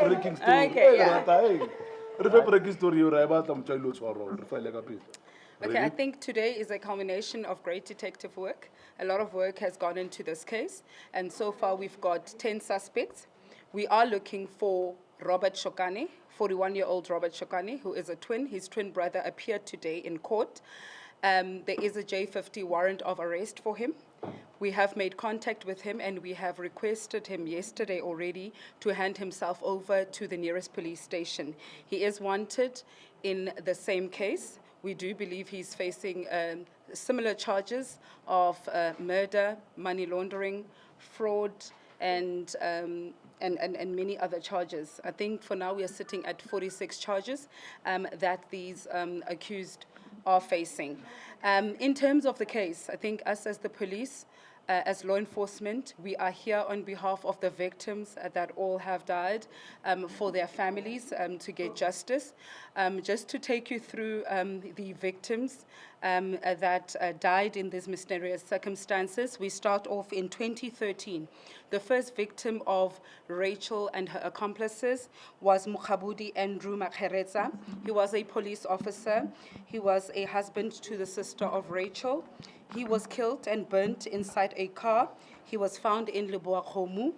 breaking story. Okay, yeah. Breaking story. Okay, I think today is a culmination of great detective work. A lot of work has gone into this case, and so far we've got 10 suspects. We are looking for Robert Shokane, 41-year-old Robert Shokane, who is a twin. His twin brother appeared today in court. There is a J50 warrant of arrest for him. We have made contact with him and we have requested him yesterday already to hand himself over to the nearest police station. He is wanted in the same case. We do believe he's facing similar charges of murder, money laundering, fraud, and many other charges. I think for now we are sitting at 46 charges that these accused are facing. In terms of the case, I think us as the police, as law enforcement, we are here on behalf of the victims that all have died, for their families to get justice. Just to take you through the victims that died in these mysterious circumstances, we start off in 2013. The first victim of Rachel and her accomplices was Mukhabudi Andrew Makheretsa. He was a police officer. He was a husband to the sister of Rachel. He was killed and burnt inside a car. He was found in Leboakgomo.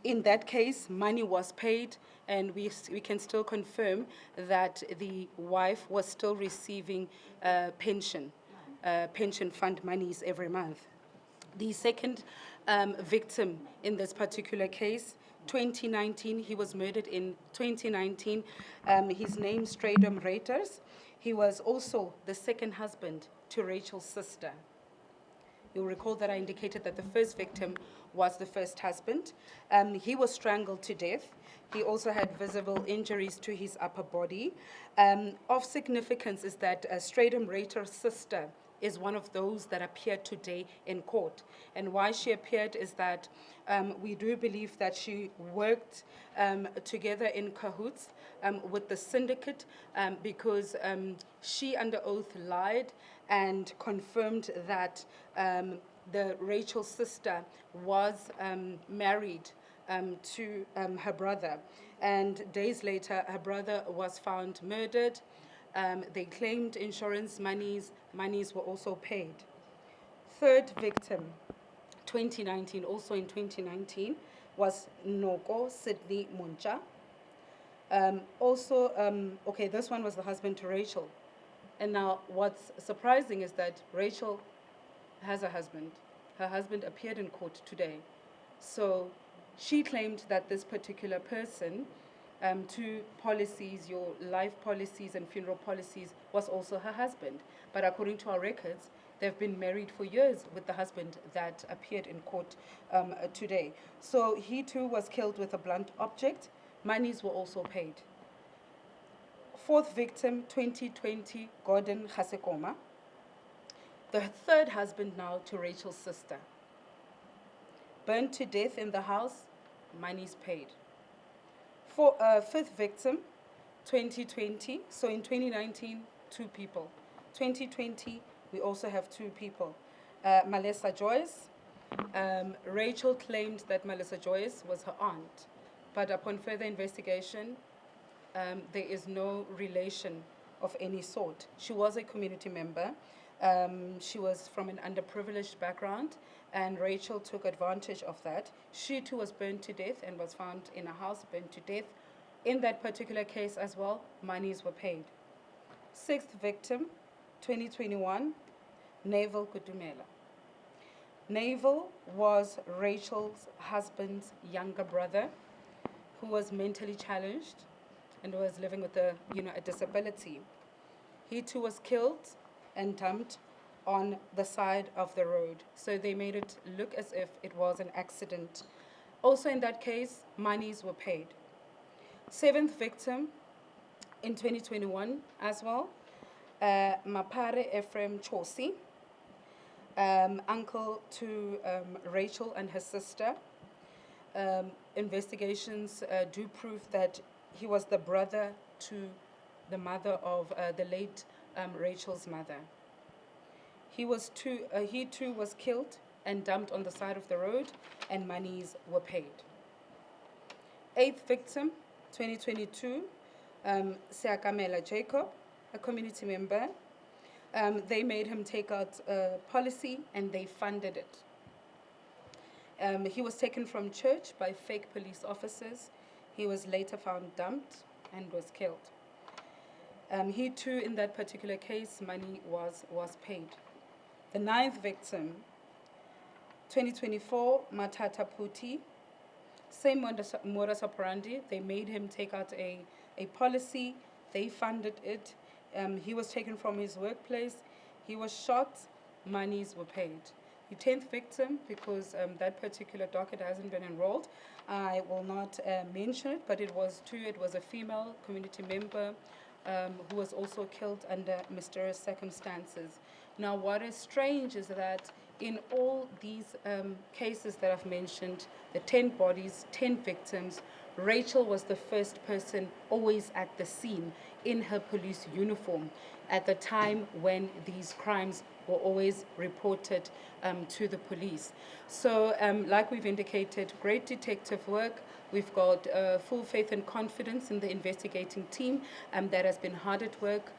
In that case, money was paid, and we can still confirm that the wife was still receiving pension fund monies every month. The second victim in this particular case, 2019, he was murdered in 2019. His name, Stradom Reuters. He was also the second husband to Rachel's sister. You'll recall that I indicated that the first victim was the first husband. He was strangled to death. He also had visible injuries to his upper body. Of significance is that Stradom Reuters' sister is one of those that appeared today in court. And why she appeared is that we do believe that she worked together in cahoots with the syndicate because she under oath lied and confirmed that the Rachel's sister was married to her brother. And days later, her brother was found murdered. They claimed insurance monies. Monies were also paid. Third victim, 2019, also in 2019, was Noko Sydney Muncha. Okay, this one was the husband to Rachel. And now what's surprising is that Rachel has a husband. Her husband appeared in court today. So she claimed that this particular person, to policies, your life policies and funeral policies, was also her husband. But according to our records, they've been married for years with the husband that appeared in court today. So he too was killed with a blunt object. Monies were also paid. Fourth victim, 2020, Gordon Hasekoma. The third husband now to Rachel's sister. Burned to death in the house, monies paid. Fifth victim, 2020. So in 2019, 2 people. 2020, we also have 2 people. Melissa Joyce. Rachel claimed that Melissa Joyce was her aunt. But upon further investigation, there is no relation of any sort. She was a community member. She was from an underprivileged background, and Rachel took advantage of that. She too was burned to death and was found in a house, burned to death. In that particular case as well, monies were paid. Sixth victim, 2021, Naval KUTUMELA. Naval was Rachel's husband's younger brother, who was mentally challenged and was living with a disability. He too was killed and dumped on the side of the road. So they made it look as if it was an accident. Also in that case, monies were paid. Seventh victim in 2021 as well, Mapare R10m Chosi, uncle to Rachel and her sister. Investigations do prove that he was the brother to the mother of the late Rachel's mother. He too was killed and dumped on the side of the road, and monies were paid. Eighth victim, 2022, Seakamela Jacob, a community member. They made him take out a policy and they funded it. He was taken from church by fake police officers. He was later found dumped and was killed. He too, in that particular case, money was paid. The ninth victim, 2024, Matata Puti. Same modus operandi. They made him take out a policy. They funded it. He was taken from his workplace. He was shot. Monies were paid. The 10th victim, because that particular docket hasn't been enrolled, I will not mention it, but it was a female community member who was also killed under mysterious circumstances. Now, what is strange is that in all these cases that I've mentioned, the 10 bodies, 10 victims, Rachel was the first person always at the scene in her police uniform at the time when these crimes were always reported to the police. So like we've indicated, great detective work. We've got full faith and confidence in the investigating team that has been hard at work,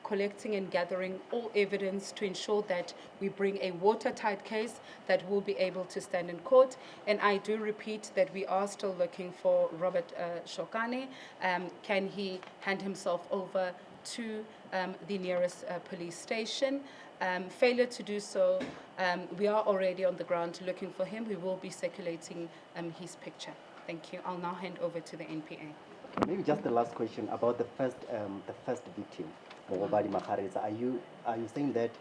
collecting and gathering all evidence to ensure that we bring a watertight case that will be able to stand in court. And I do repeat that we are still looking for Robert Shokane. Can he hand himself over to the nearest police station? Failure to do so, we are already on the ground looking for him. We will be circulating his picture. Thank you. I'll now hand over to the NPA. Maybe just the last question about the first victim, Mogobadi Makareza. Are you saying that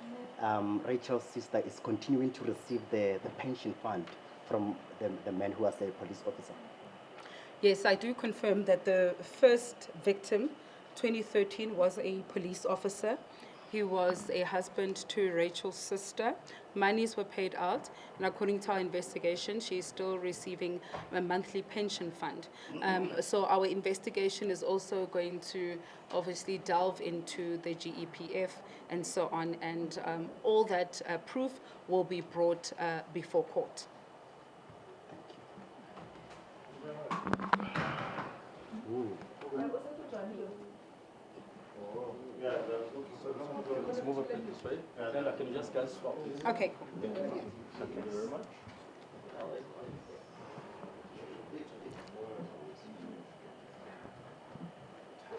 Rachel's sister is continuing to receive the pension fund from the man who was a police officer? Yes, I do confirm that the first victim, 2013, was a police officer. He was a husband to Rachel's sister. Monies were paid out, and according to our investigation, she is still receiving a monthly pension fund. So our investigation is also going to obviously delve into the GEPF and so on, and all that proof will be brought before court. Let's move a bit this way. Can you just guys swap this? Okay. Thank you very much.